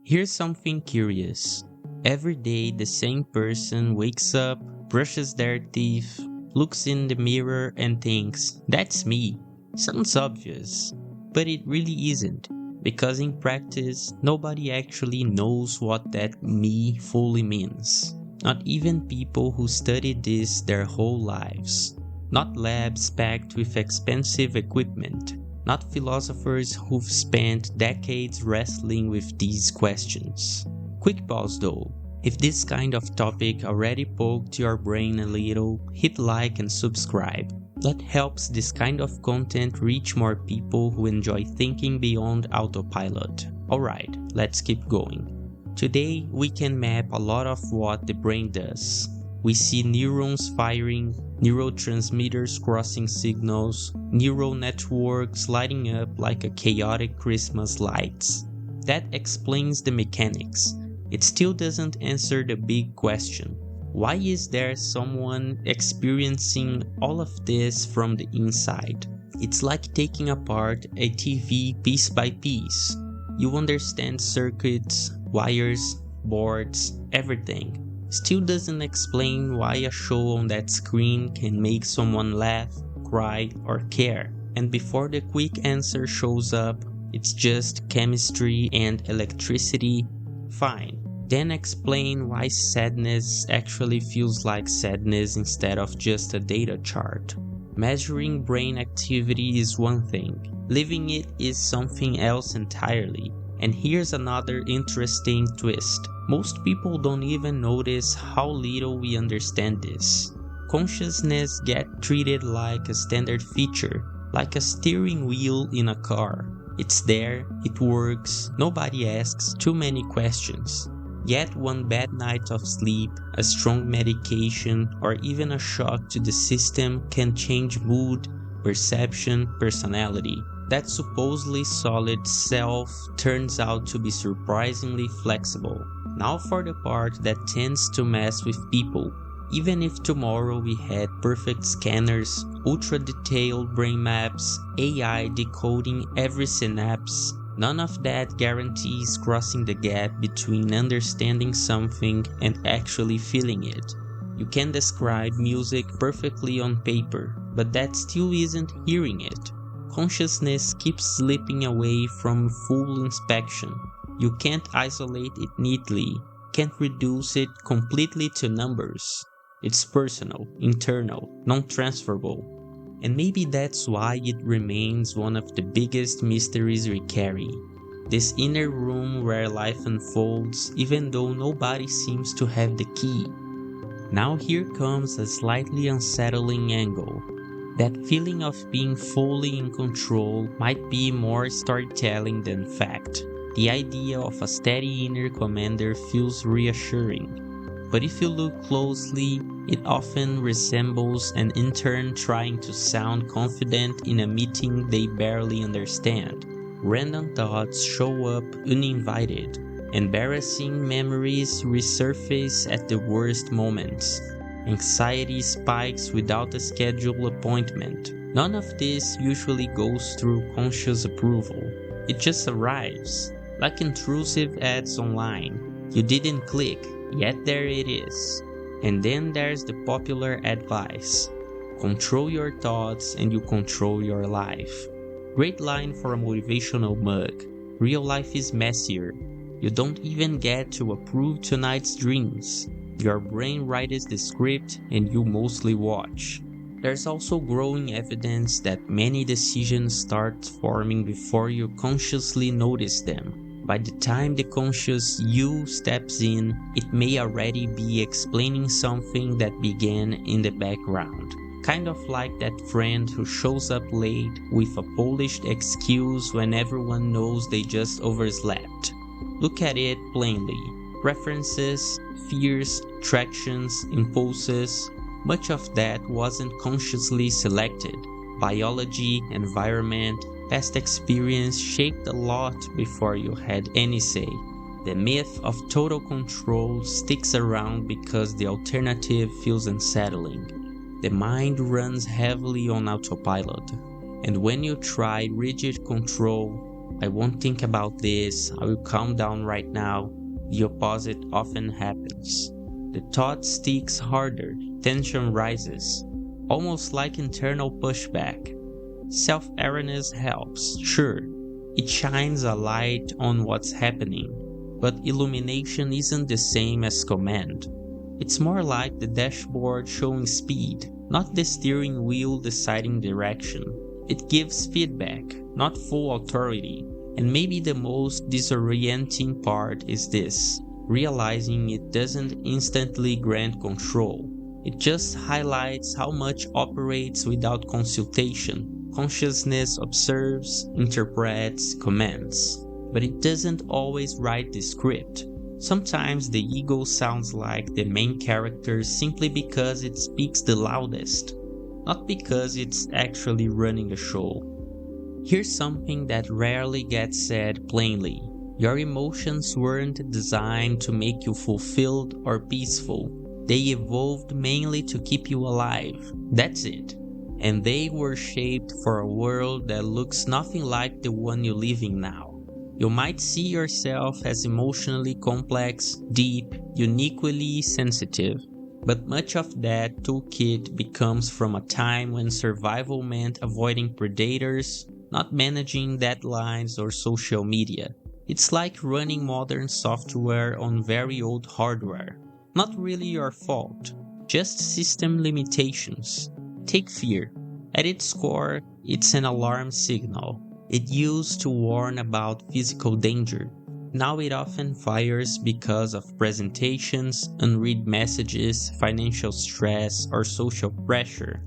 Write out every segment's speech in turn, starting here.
Here's something curious. Every day the same person wakes up, brushes their teeth, looks in the mirror and thinks, "That's me." Sounds obvious, but it really isn't, because in practice, nobody actually knows what that me fully means. Not even people who study this their whole lives. Not labs packed with expensive equipment. Not philosophers who've spent decades wrestling with these questions. Quick pause though. If this kind of topic already poked your brain a little, hit like and subscribe. That helps this kind of content reach more people who enjoy thinking beyond autopilot. Alright, let's keep going. Today, we can map a lot of what the brain does. We see neurons firing, neurotransmitters crossing signals, neural networks lighting up like a chaotic Christmas lights. That explains the mechanics. It still doesn't answer the big question. Why is there someone experiencing all of this from the inside? It's like taking apart a TV piece by piece. You understand circuits, wires, boards, everything. Still doesn't explain why a show on that screen can make someone laugh, cry, or care. And before the quick answer shows up, it's just chemistry and electricity. Fine. Then explain why sadness actually feels like sadness instead of just a data chart. Measuring brain activity is one thing. Living it is something else entirely. And here's another interesting twist. Most people don't even notice how little we understand this. Consciousness gets treated like a standard feature, like a steering wheel in a car. It's there, it works, nobody asks too many questions. Yet one bad night of sleep, a strong medication, or even a shock to the system can change mood, perception, personality. That supposedly solid self turns out to be surprisingly flexible. Now for the part that tends to mess with people. Even if tomorrow we had perfect scanners, ultra-detailed brain maps, AI decoding every synapse, none of that guarantees crossing the gap between understanding something and actually feeling it. You can describe music perfectly on paper, but that still isn't hearing it. Consciousness keeps slipping away from full inspection. You can't isolate it neatly, can't reduce it completely to numbers. It's personal, internal, non-transferable. And maybe that's why it remains one of the biggest mysteries we carry. This inner room where life unfolds, even though nobody seems to have the key. Now here comes a slightly unsettling angle. That feeling of being fully in control might be more storytelling than fact. The idea of a steady inner commander feels reassuring. But if you look closely, it often resembles an intern trying to sound confident in a meeting they barely understand. Random thoughts show up uninvited. Embarrassing memories resurface at the worst moments. Anxiety spikes without a scheduled appointment. None of this usually goes through conscious approval. It just arrives, like intrusive ads online. You didn't click, yet there it is. And then there's the popular advice. Control your thoughts and you control your life. Great line for a motivational mug. Real life is messier. You don't even get to approve tonight's dreams. Your brain writes the script and you mostly watch. There's also growing evidence that many decisions start forming before you consciously notice them. By the time the conscious you steps in, it may already be explaining something that began in the background. Kind of like that friend who shows up late with a polished excuse when everyone knows they just overslept. Look at it plainly. Preferences, fears, attractions, impulses, much of that wasn't consciously selected. Biology, environment, past experience shaped a lot before you had any say. The myth of total control sticks around because the alternative feels unsettling. The mind runs heavily on autopilot, and when you try rigid control, I won't think about this, I will calm down right now. The opposite often happens. The thought sticks harder, tension rises, almost like internal pushback. Self-awareness helps, sure. It shines a light on what's happening, but illumination isn't the same as command. It's more like the dashboard showing speed, not the steering wheel deciding direction. It gives feedback, not full authority. And maybe the most disorienting part is this, realizing it doesn't instantly grant control. It just highlights how much operates without consultation. Consciousness observes, interprets, comments. But it doesn't always write the script. Sometimes the ego sounds like the main character simply because it speaks the loudest, not because it's actually running the show. Here's something that rarely gets said plainly. Your emotions weren't designed to make you fulfilled or peaceful. They evolved mainly to keep you alive. That's it. And they were shaped for a world that looks nothing like the one you're living now. You might see yourself as emotionally complex, deep, uniquely sensitive, but much of that toolkit becomes from a time when survival meant avoiding predators, not managing deadlines or social media. It's like running modern software on very old hardware. Not really your fault, just system limitations. Take fear. At its core, it's an alarm signal. It used to warn about physical danger. Now it often fires because of presentations, unread messages, financial stress, or social pressure.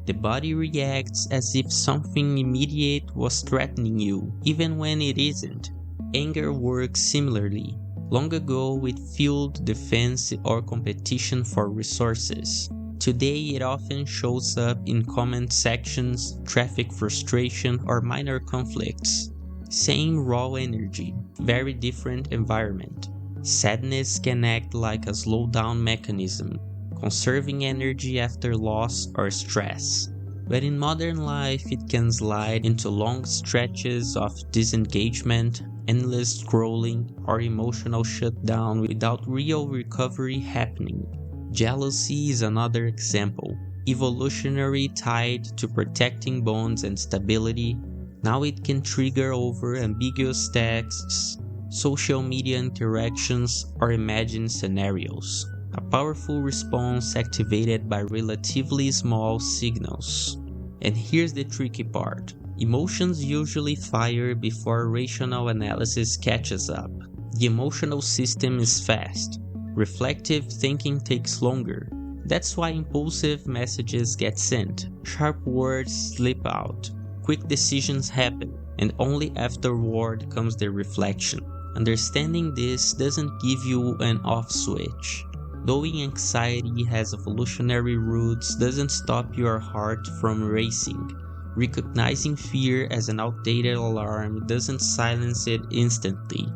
The body reacts as if something immediate was threatening you, even when it isn't. Anger works similarly. Long ago, it fueled defense or competition for resources. Today, it often shows up in comment sections, traffic frustration, or minor conflicts. Same raw energy, very different environment. Sadness can act like a slowdown mechanism, conserving energy after loss or stress. But in modern life, it can slide into long stretches of disengagement, endless scrolling, or emotional shutdown without real recovery happening. Jealousy is another example. Evolutionary tied to protecting bonds and stability, now it can trigger over ambiguous texts, social media interactions, or imagined scenarios. A powerful response activated by relatively small signals. And here's the tricky part. Emotions usually fire before rational analysis catches up. The emotional system is fast. Reflective thinking takes longer. That's why impulsive messages get sent, sharp words slip out, quick decisions happen, and only afterward comes the reflection. Understanding this doesn't give you an off switch. Knowing anxiety has evolutionary roots doesn't stop your heart from racing. Recognizing fear as an outdated alarm doesn't silence it instantly.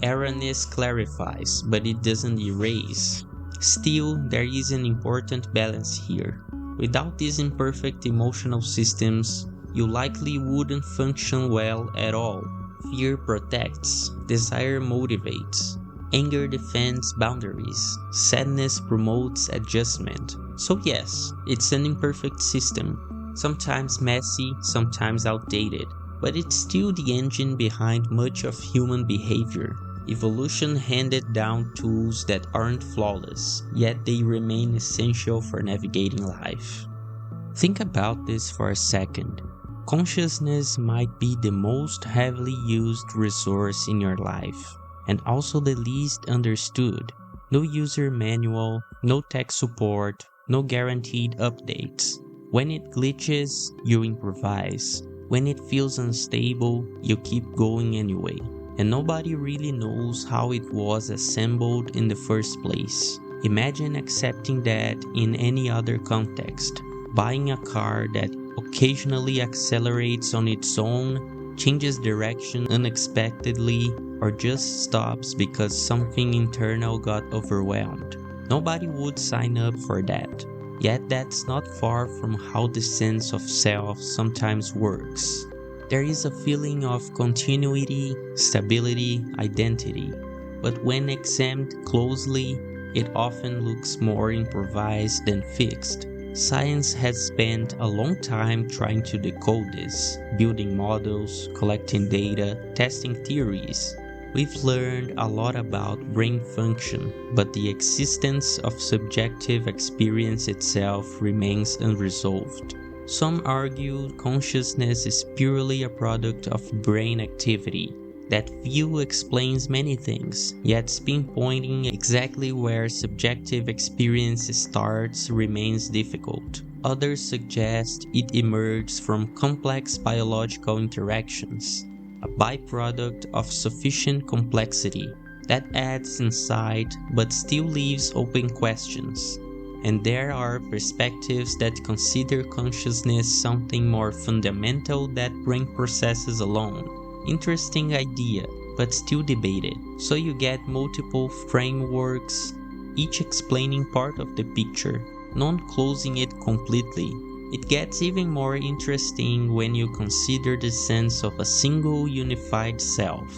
Awareness clarifies, but it doesn't erase. Still, there is an important balance here. Without these imperfect emotional systems, you likely wouldn't function well at all. Fear protects, desire motivates, anger defends boundaries, sadness promotes adjustment. So yes, it's an imperfect system, sometimes messy, sometimes outdated, but it's still the engine behind much of human behavior. Evolution handed down tools that aren't flawless, yet they remain essential for navigating life. Think about this for a second. Consciousness might be the most heavily used resource in your life, and also the least understood. No user manual, no tech support, no guaranteed updates. When it glitches, you improvise. When it feels unstable, you keep going anyway. And nobody really knows how it was assembled in the first place. Imagine accepting that in any other context. Buying a car that occasionally accelerates on its own, changes direction unexpectedly, or just stops because something internal got overwhelmed. Nobody would sign up for that. Yet that's not far from how the sense of self sometimes works. There is a feeling of continuity, stability, identity, but when examined closely, it often looks more improvised than fixed. Science has spent a long time trying to decode this, building models, collecting data, testing theories. We've learned a lot about brain function, but the existence of subjective experience itself remains unresolved. Some argue consciousness is purely a product of brain activity. That view explains many things, yet pinpointing exactly where subjective experience starts remains difficult. Others suggest it emerges from complex biological interactions, a byproduct of sufficient complexity that adds insight but still leaves open questions. And there are perspectives that consider consciousness something more fundamental than brain processes alone. Interesting idea, but still debated. So you get multiple frameworks, each explaining part of the picture, none closing it completely. It gets even more interesting when you consider the sense of a single unified self.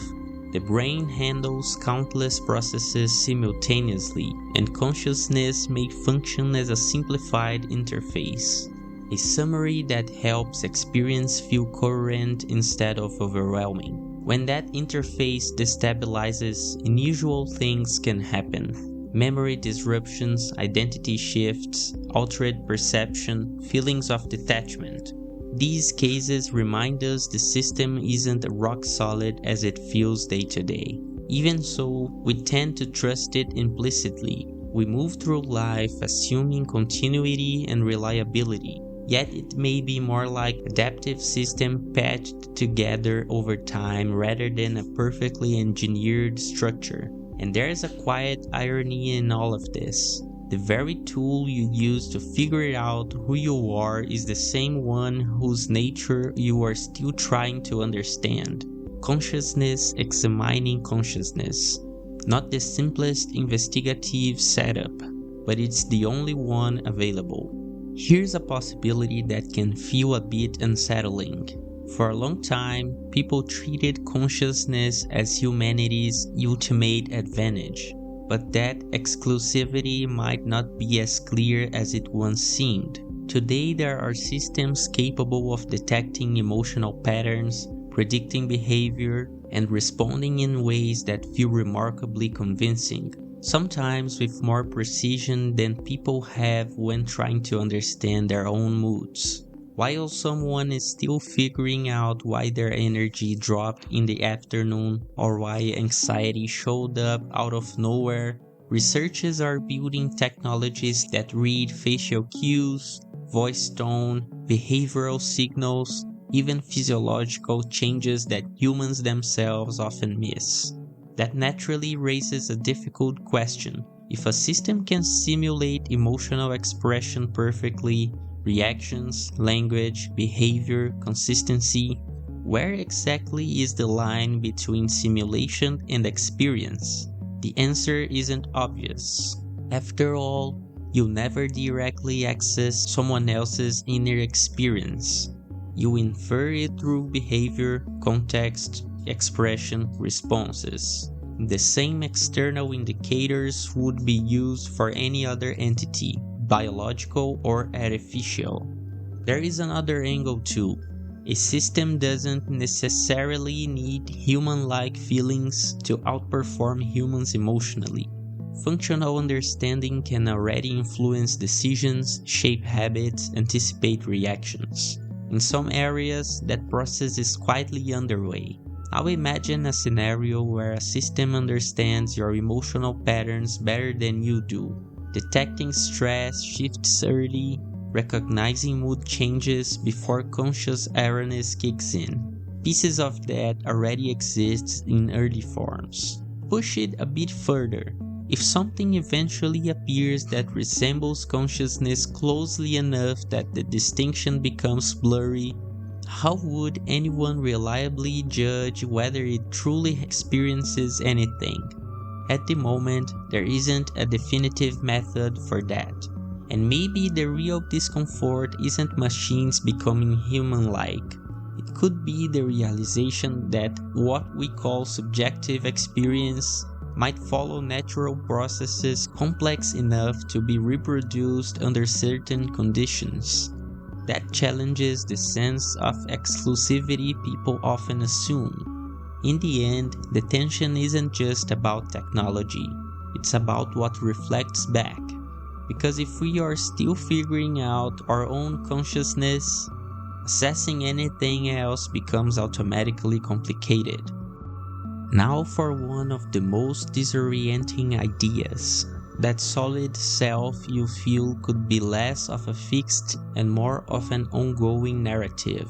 The brain handles countless processes simultaneously, and consciousness may function as a simplified interface. A summary that helps experience feel coherent instead of overwhelming. When that interface destabilizes, unusual things can happen. Memory disruptions, identity shifts, altered perception, feelings of detachment. These cases remind us the system isn't rock solid as it feels day to day. Even so, we tend to trust it implicitly. We move through life assuming continuity and reliability, yet it may be more like an adaptive system patched together over time rather than a perfectly engineered structure. And there is a quiet irony in all of this. The very tool you use to figure out who you are is the same one whose nature you are still trying to understand. Consciousness examining consciousness. Not the simplest investigative setup, but it's the only one available. Here's a possibility that can feel a bit unsettling. For a long time, people treated consciousness as humanity's ultimate advantage. But that exclusivity might not be as clear as it once seemed. Today there are systems capable of detecting emotional patterns, predicting behavior, and responding in ways that feel remarkably convincing, sometimes with more precision than people have when trying to understand their own moods. While someone is still figuring out why their energy dropped in the afternoon or why anxiety showed up out of nowhere, researchers are building technologies that read facial cues, voice tone, behavioral signals, even physiological changes that humans themselves often miss. That naturally raises a difficult question. If a system can simulate emotional expression perfectly, reactions, language, behavior, consistency, where exactly is the line between simulation and experience? The answer isn't obvious. After all, you never directly access someone else's inner experience. You infer it through behavior, context, expression, responses. The same external indicators would be used for any other entity, biological or artificial. There is another angle too. A system doesn't necessarily need human-like feelings to outperform humans emotionally. Functional understanding can already influence decisions, shape habits, anticipate reactions. In some areas, that process is quietly underway. Now imagine a scenario where a system understands your emotional patterns better than you do, detecting stress shifts early, recognizing mood changes before conscious awareness kicks in. Pieces of that already exist in early forms. Push it a bit further. If something eventually appears that resembles consciousness closely enough that the distinction becomes blurry, how would anyone reliably judge whether it truly experiences anything? At the moment, there isn't a definitive method for that. And maybe the real discomfort isn't machines becoming human-like, It could be the realization that what we call subjective experience might follow natural processes complex enough to be reproduced under certain conditions. That challenges the sense of exclusivity people often assume. In the end, the tension isn't just about technology, it's about what reflects back. Because if we are still figuring out our own consciousness, assessing anything else becomes automatically complicated. Now for one of the most disorienting ideas, that solid self you feel could be less of a fixed and more of an ongoing narrative.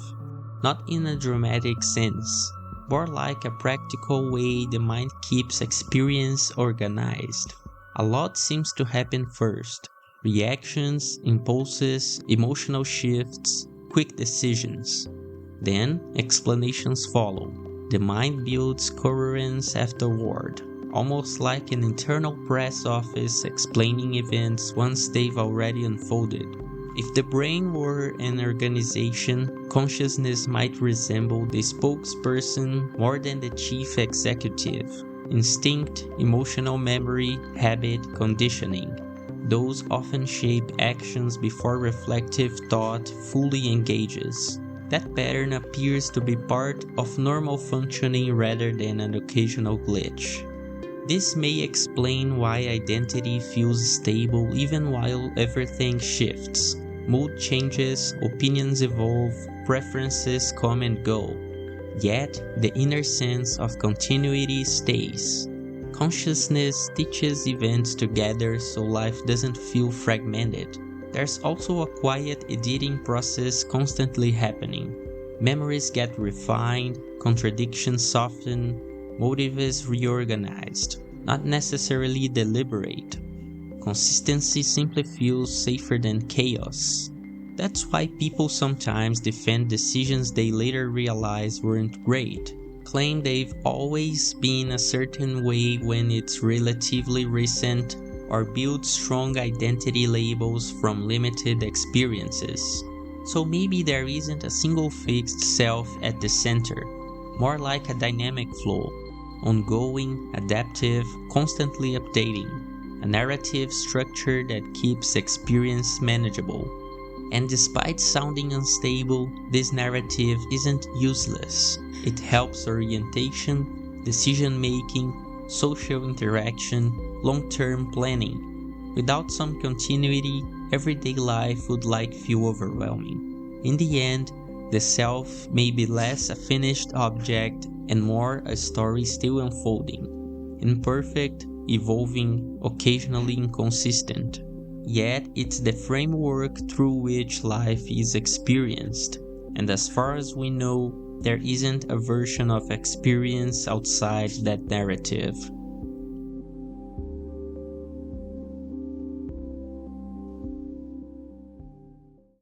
Not in a dramatic sense, more like a practical way the mind keeps experience organized. A lot seems to happen first: reactions, impulses, emotional shifts, quick decisions. Then explanations follow. The mind builds coherence afterward, almost like an internal press office explaining events once they've already unfolded. If the brain were an organization, consciousness might resemble the spokesperson more than the chief executive. Instinct, emotional memory, habit, conditioning. Those often shape actions before reflective thought fully engages. That pattern appears to be part of normal functioning rather than an occasional glitch. This may explain why identity feels stable even while everything shifts. Mood changes, opinions evolve, preferences come and go. Yet, the inner sense of continuity stays. Consciousness stitches events together so life doesn't feel fragmented. There's also a quiet editing process constantly happening. Memories get refined, contradictions soften, motives reorganized, not necessarily deliberate. Consistency simply feels safer than chaos. That's why people sometimes defend decisions they later realize weren't great, claim they've always been a certain way when it's relatively recent, or build strong identity labels from limited experiences. So maybe there isn't a single fixed self at the center, more like a dynamic flow, ongoing, adaptive, constantly updating, a narrative structure that keeps experience manageable. And despite sounding unstable, this narrative isn't useless. It helps orientation, decision-making, social interaction, long-term planning. Without some continuity, everyday life would feel overwhelming. In the end, the self may be less a finished object and more a story still unfolding, imperfect, evolving, occasionally inconsistent. Yet it's the framework through which life is experienced, and as far as we know, there isn't a version of experience outside that narrative.